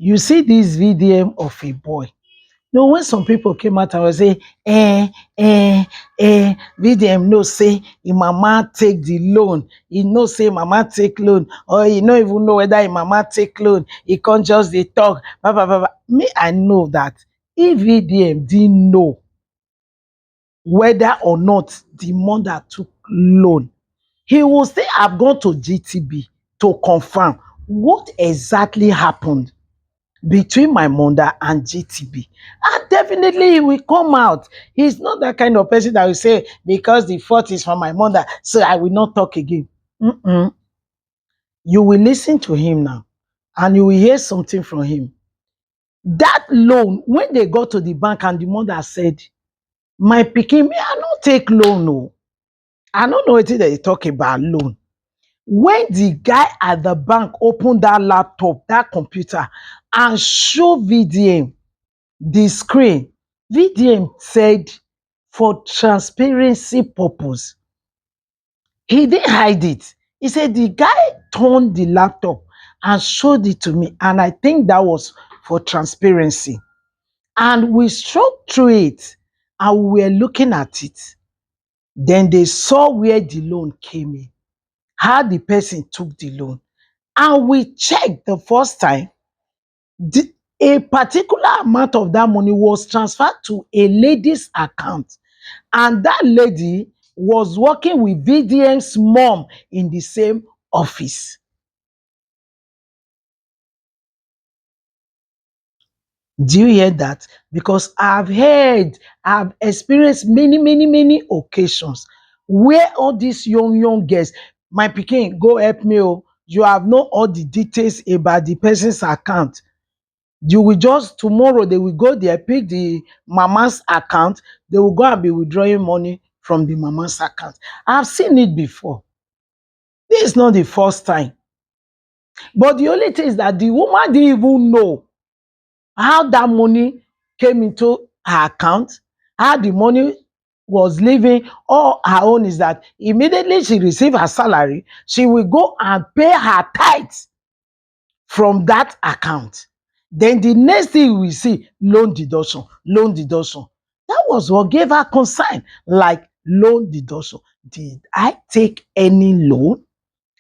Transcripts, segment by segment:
You see this VDM of a boy. No, when some people came out and was say, VDM no say im mama take the loan. He no say mama take loan, or he no even know whether im mama take loan. He can't just dey talk. Blah, blah, blah, blah. Me, I know that if VDM didn't know whether or not the mother took loan, he will still have gone to GTB to confirm what exactly happened between my mother and GTB. And definitely he will come out. He's not that kind of person that will say, because the fault is from my mother, so I will not talk again. You will listen to him now and you will hear something from him. That loan, when they got to the bank and the mother said, my pikin, me, I don't take loan. No. I don't know what they talk about loan. When the guy at the bank opened that laptop, that computer, and show VDM the screen, VDM said, for transparency purpose, he didn't hide it. He said the guy turned the laptop and showed it to me, and I think that was for transparency. And we struck through it, and we were looking at it. Then they saw where the loan came in, how the person took the loan. And we checked the first time, a particular amount of that money was transferred to a lady's account. And that lady was working with VDM's mom in the same office. Do you hear that? Because I've experienced many occasions where all these young girls, my pikin, go help me, oh, you have known all the details about the person's account. You will just, tomorrow they will go there, pick the mama's account, they will go and be withdrawing money from the mama's account. I've seen it before. This is not the first time. But the only thing is that the woman didn't even know how that money came into her account, how the money was leaving. All her own is that immediately she received her salary, she will go and pay her tithes from that account. Then the next thing we see, loan deduction, loan deduction. That was what gave her concern, like loan deduction. Did I take any loan?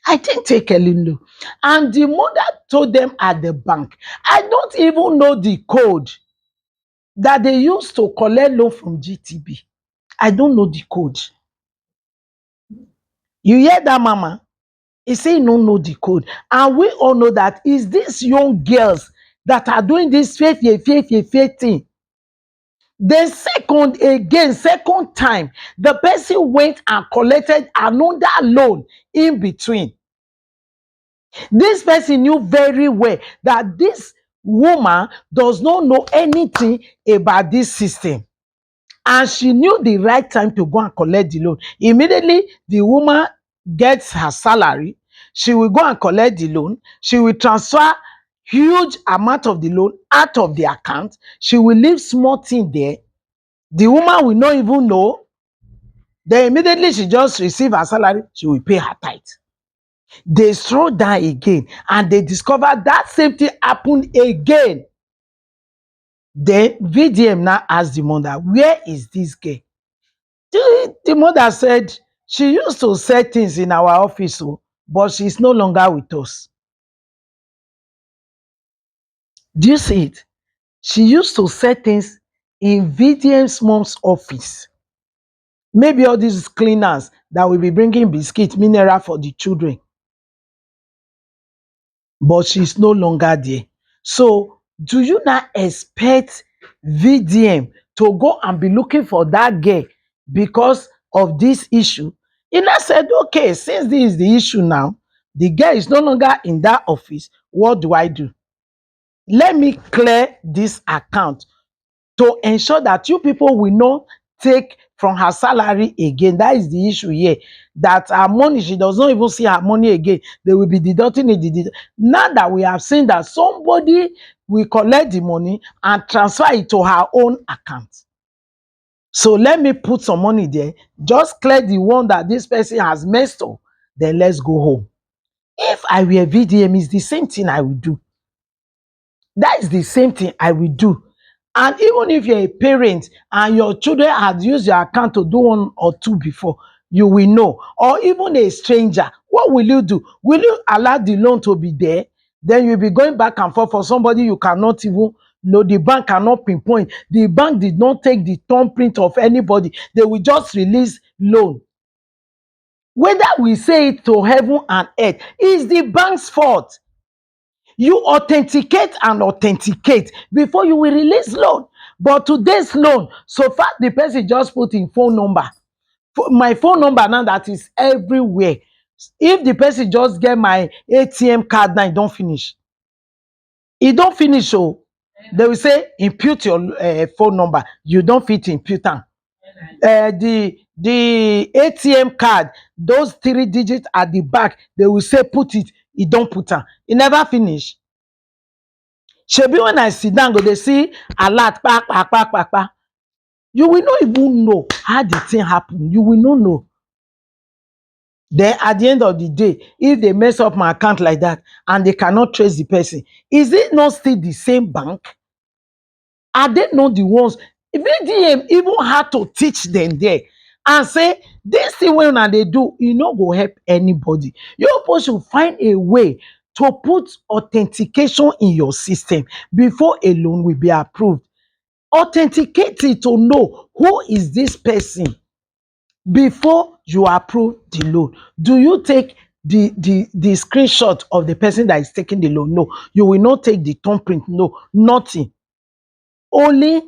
I didn't take any loan. And the mother told them at the bank, I don't even know the code that they used to collect loan from GTB. I don't know the code. You hear that, mama? He say he don't know the code. And we all know that it's these young girls that are doing this faith thing. Then second time, the person went and collected another loan in between. This person knew very well that this woman does not know anything about this system. And she knew the right time to go and collect the loan. Immediately, the woman gets her salary, she will go and collect the loan. She will transfer huge amount of the loan out of the account. She will leave small thing there. The woman will not even know. Then immediately she just receive her salary, she will pay her tithe. They stroll down again and they discover that same thing happened again. Then VDM now asked the mother, where is this girl? The mother said she used to sell things in our office, but she's no longer with us. Do you see it? She used to sell things in VDM's mom's office. Maybe all these cleaners that will be bringing biscuit, mineral for the children. But she's no longer there. So do you not expect VDM to go and be looking for that girl because of this issue? He now said, okay, since this is the issue now, the girl is no longer in that office, what do I do? Let me clear this account to ensure that you people will not take from her salary again. That is the issue here. That her money, she does not even see her money again. They will be deducting it. Now that we have seen that somebody will collect the money and transfer it to her own account. So let me put some money there. Just clear the one that this person has messed up. Then let's go home. If I were VDM, it's the same thing I would do. That is the same thing I will do. And even if you're a parent and your children had used your account to do one or two before, you will know. Or even a stranger, what will you do? Will you allow the loan to be there? Then you'll be going back and forth for somebody you cannot even know. The bank cannot pinpoint. The bank did not take the thumbprint of anybody. They will just release loan. Whether we say it to heaven and earth, is the bank's fault. You authenticate and authenticate before you will release loan. But today's loan, so far the person just put in phone number. My phone number now that is everywhere. If the person just get my ATM card now, e don finish. E don finish oh. They will say impute your phone number. You don't fit impute am. The ATM card, those 3 digits at the back, they will say put it. E don put am. E never finish. Shebi when I sit down go dey see alert kpakpakpakpa, you will not even know how the thing happen. You will not know. Then at the end of the day, if they mess up my account like that and they cannot trace the person, is it not still the same bank? Are they not the ones? VDM even had to teach them there and say this thing wey una dey do, e no go help anybody. You suppose should find a way to put authentication in your system before a loan will be approved. Authenticate it to know who is this person before you approve the loan. Do you take the screenshot of the person that is taking the loan? No. You will not take the thumbprint. No, nothing. Only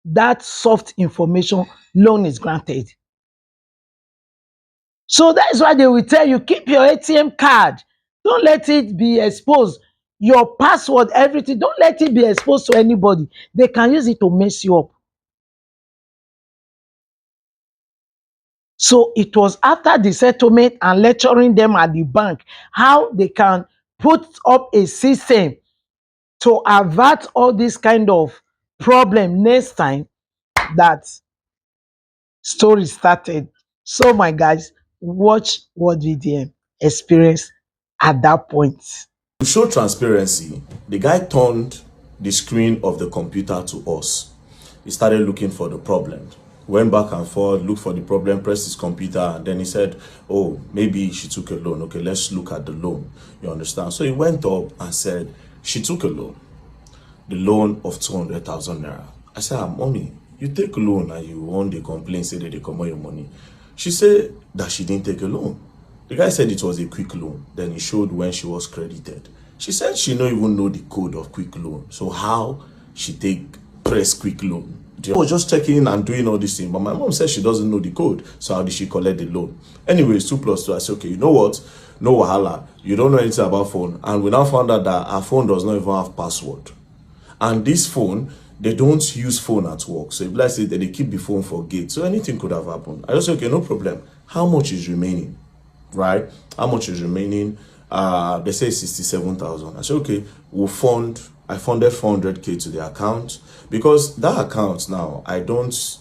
that soft information, loan is granted. So that is why they will tell you, keep your ATM card. Don't let it be exposed. Your password, everything, don't let it be exposed to anybody. They can use it to mess you up. So it was after the settlement and lecturing them at the bank how they can put up a system to avert all this kind of problem next time that story started. So my guys, watch what VDM experienced at that point. To show transparency, the guy turned the screen of the computer to us. He started looking for the problem. Went back and forth, looked for the problem, pressed his computer, and then he said, oh, maybe she took a loan. Okay, let's look at the loan. You understand? So he went up and said, she took a loan. The loan of 200,000 naira. I said, mommy, you take a loan and you want the complaint, say that they come on your money. She said that she didn't take a loan. The guy said it was a quick loan. Then he showed when she was credited. She said she don't even know the code of quick loan. So how she press quick loan? I was just checking and doing all this thing, but my mom said she doesn't know the code. So how did she collect the loan? Anyways, 2 plus 2. I said, okay, you know what? No wahala. You don't know anything about phone. And we now found out that our phone does not even have password. And this phone, they don't use phone at work. So if let's say that they keep the phone for gate, so anything could have happened. I just said, okay, no problem. How much is remaining? Right? How much is remaining? They say 67,000. I said, okay, I funded 400k to the account because that account now, I don't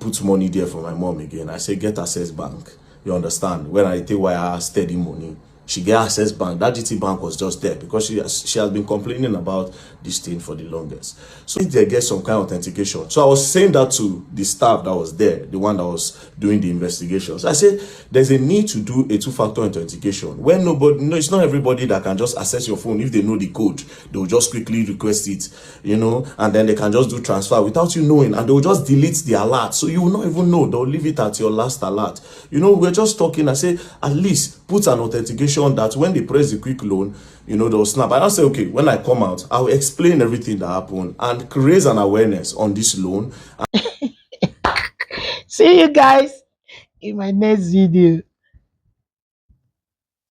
put money there for my mom again. I say, get Access Bank. You understand? When I take wire steady money, she get Access Bank. That GT Bank was just there because she has been complaining about this thing for the longest. So if they get some kind of authentication. So I was saying that to the staff that was there, the one that was doing the investigations. I said, there's a need to do a 2-factor authentication. When it's not everybody that can just access your phone. If they know the code, they will just quickly request it, and then they can just do transfer without you knowing, and they will just delete the alert. So you will not even know. They'll leave it at your last alert. We're just talking. I say, at least put an authentication that when they press the quick loan, they'll snap. I don't say, okay, when I come out, I'll explain everything that happened and raise an awareness on this loan. See you guys in my next video.